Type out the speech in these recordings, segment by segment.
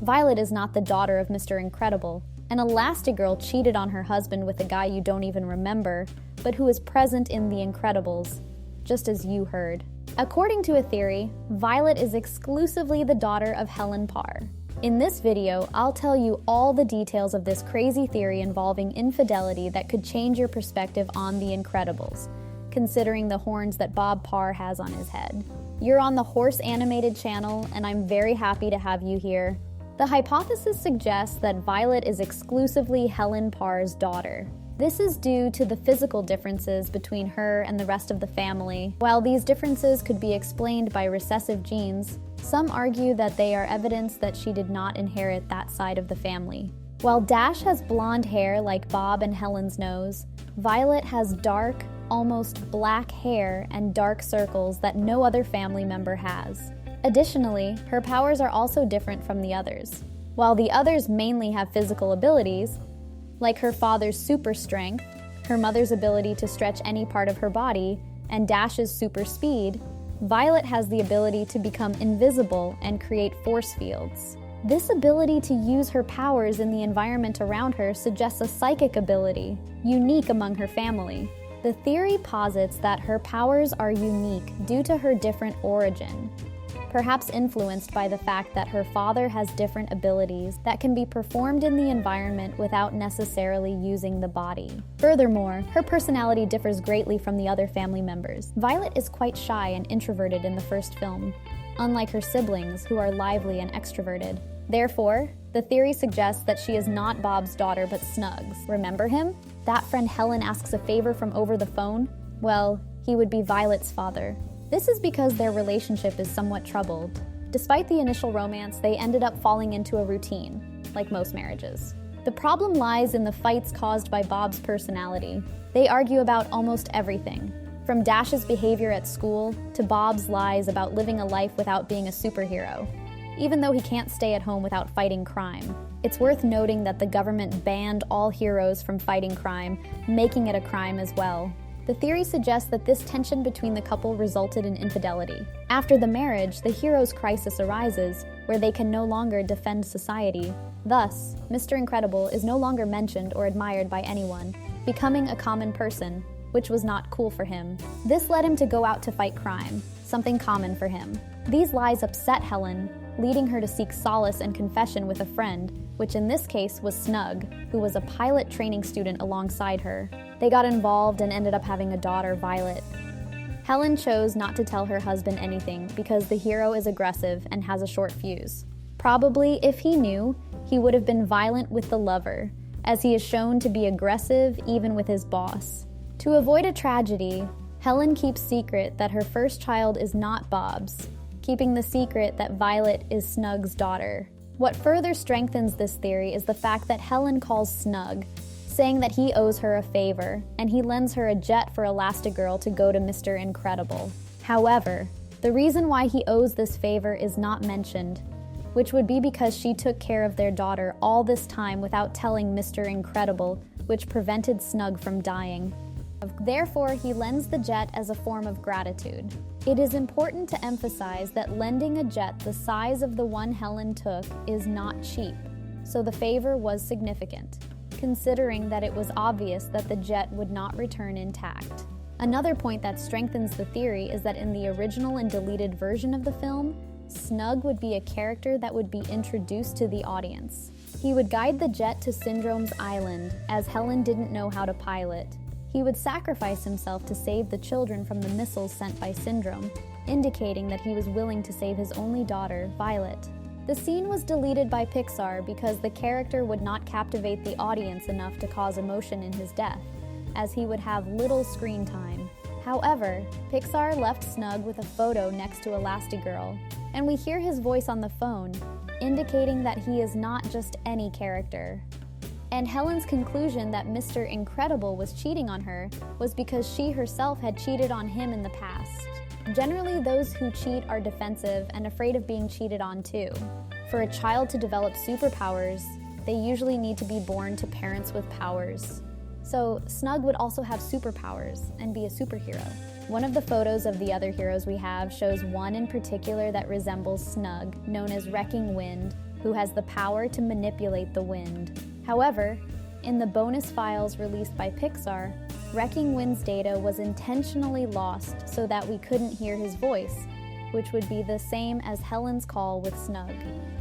Violet is not the daughter of Mr. Incredible. An Elastigirl cheated on her husband with a guy you don't even remember, but who is present in The Incredibles, just as you heard. According to a theory, Violet is exclusively the daughter of Helen Parr. In this video, I'll tell you all the details of this crazy theory involving infidelity that could change your perspective on The Incredibles, considering the horns that Bob Parr has on his head. You're on the Horse Animated channel, and I'm very happy to have you here. The hypothesis suggests that Violet is exclusively Helen Parr's daughter. This is due to the physical differences between her and the rest of the family. While these differences could be explained by recessive genes, some argue that they are evidence that she did not inherit that side of the family. While Dash has blonde hair like Bob and Helen's nose, Violet has dark, almost black hair and dark circles that no other family member has. Additionally, her powers are also different from the others. While the others mainly have physical abilities, like her father's super strength, her mother's ability to stretch any part of her body, and Dash's super speed, Violet has the ability to become invisible and create force fields. This ability to use her powers in the environment around her suggests a psychic ability, unique among her family. The theory posits that her powers are unique due to her different origin, perhaps influenced by the fact that her father has different abilities that can be performed in the environment without necessarily using the body. Furthermore, her personality differs greatly from the other family members. Violet is quite shy and introverted in the first film, unlike her siblings, who are lively and extroverted. Therefore, the theory suggests that she is not Bob's daughter but Snug's. Remember him? That friend Helen asks a favor from over the phone? Well, he would be Violet's father. This is because their relationship is somewhat troubled. Despite the initial romance, they ended up falling into a routine, like most marriages. The problem lies in the fights caused by Bob's personality. They argue about almost everything, from Dash's behavior at school to Bob's lies about living a life without being a superhero, even though he can't stay at home without fighting crime. It's worth noting that the government banned all heroes from fighting crime, making it a crime as well. The theory suggests that this tension between the couple resulted in infidelity. After the marriage, the hero's crisis arises, where they can no longer defend society. Thus, Mr. Incredible is no longer mentioned or admired by anyone, becoming a common person, which was not cool for him. This led him to go out to fight crime, something common for him. These lies upset Helen, leading her to seek solace and confession with a friend, which in this case was Snug, who was a pilot training student alongside her. They got involved and ended up having a daughter, Violet. Helen chose not to tell her husband anything because the hero is aggressive and has a short fuse. Probably, if he knew, he would have been violent with the lover, as he is shown to be aggressive even with his boss. To avoid a tragedy, Helen keeps secret that her first child is not Bob's, keeping the secret that Violet is Snug's daughter. What further strengthens this theory is the fact that Helen calls Snug, saying that he owes her a favor, and he lends her a jet for Elastigirl to go to Mr. Incredible. However, the reason why he owes this favor is not mentioned, which would be because she took care of their daughter all this time without telling Mr. Incredible, which prevented Snug from dying. Therefore, he lends the jet as a form of gratitude. It is important to emphasize that lending a jet the size of the one Helen took is not cheap, so the favor was significant, considering that it was obvious that the jet would not return intact. Another point that strengthens the theory is that in the original and deleted version of the film, Snug would be a character that would be introduced to the audience. He would guide the jet to Syndrome's island, as Helen didn't know how to pilot. He would sacrifice himself to save the children from the missiles sent by Syndrome, indicating that he was willing to save his only daughter, Violet. The scene was deleted by Pixar because the character would not captivate the audience enough to cause emotion in his death, as he would have little screen time. However, Pixar left Snug with a photo next to Elastigirl, and we hear his voice on the phone, indicating that he is not just any character. And Helen's conclusion that Mr. Incredible was cheating on her was because she herself had cheated on him in the past. Generally, those who cheat are defensive and afraid of being cheated on too. For a child to develop superpowers, they usually need to be born to parents with powers. So Snug would also have superpowers and be a superhero. One of the photos of the other heroes we have shows one in particular that resembles Snug, known as Wrecking Wind, who has the power to manipulate the wind. However, in the bonus files released by Pixar, Wrecking Wind's data was intentionally lost so that we couldn't hear his voice, which would be the same as Helen's call with Snug.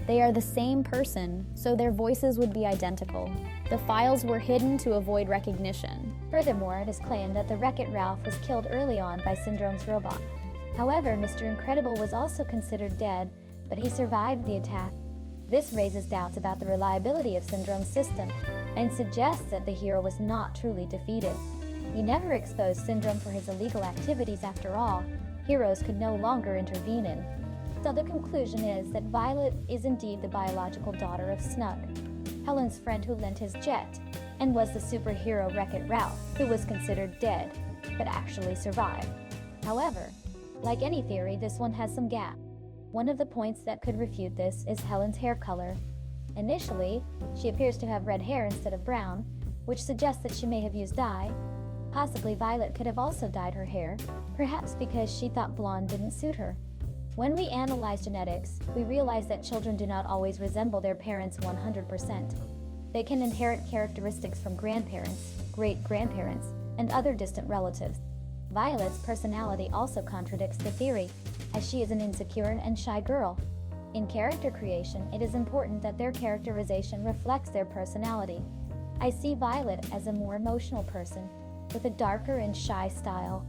They are the same person, so their voices would be identical. The files were hidden to avoid recognition. Furthermore, it is claimed that the Wreck-It Ralph was killed early on by Syndrome's robot. However, Mr. Incredible was also considered dead, but he survived the attack. This raises doubts about the reliability of Syndrome's system and suggests that the hero was not truly defeated. He never exposed Syndrome for his illegal activities after all. Heroes could no longer intervene in. So the conclusion is that Violet is indeed the biological daughter of Snug, Helen's friend who lent his jet, and was the superhero Wreck-It Ralph, who was considered dead, but actually survived. However, like any theory, this one has some gaps. One of the points that could refute this is Helen's hair color. Initially, she appears to have red hair instead of brown, which suggests that she may have used dye. Possibly Violet could have also dyed her hair, perhaps because she thought blonde didn't suit her. When we analyze genetics, we realize that children do not always resemble their parents 100%. They can inherit characteristics from grandparents, great-grandparents, and other distant relatives. Violet's personality also contradicts the theory, as she is an insecure and shy girl. In character creation, it is important that their characterization reflects their personality. I see Violet as a more emotional person, with a darker and shy style.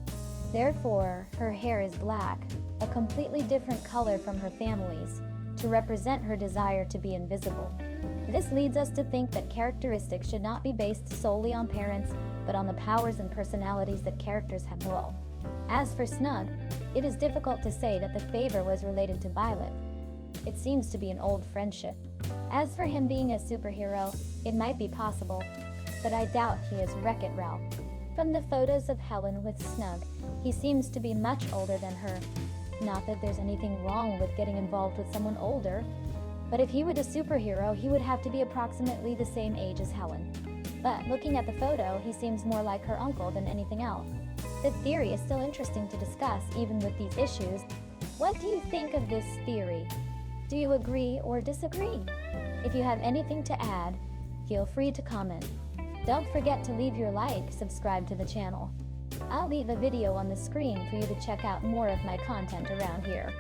Therefore, her hair is black, a completely different color from her family's, to represent her desire to be invisible. This leads us to think that characteristics should not be based solely on parents, but on the powers and personalities that characters have below. As for Snug, it is difficult to say that the favor was related to Violet. It seems to be an old friendship. As for him being a superhero, it might be possible, but I doubt he is Wreck-It Ralph. From the photos of Helen with Snug, he seems to be much older than her. Not that there's anything wrong with getting involved with someone older, but if he were a superhero, he would have to be approximately the same age as Helen. But looking at the photo, he seems more like her uncle than anything else. The theory is still interesting to discuss, even with these issues. What do you think of this theory? Do you agree or disagree? If you have anything to add, feel free to comment. Don't forget to leave your like, subscribe to the channel. I'll leave a video on the screen for you to check out more of my content around here.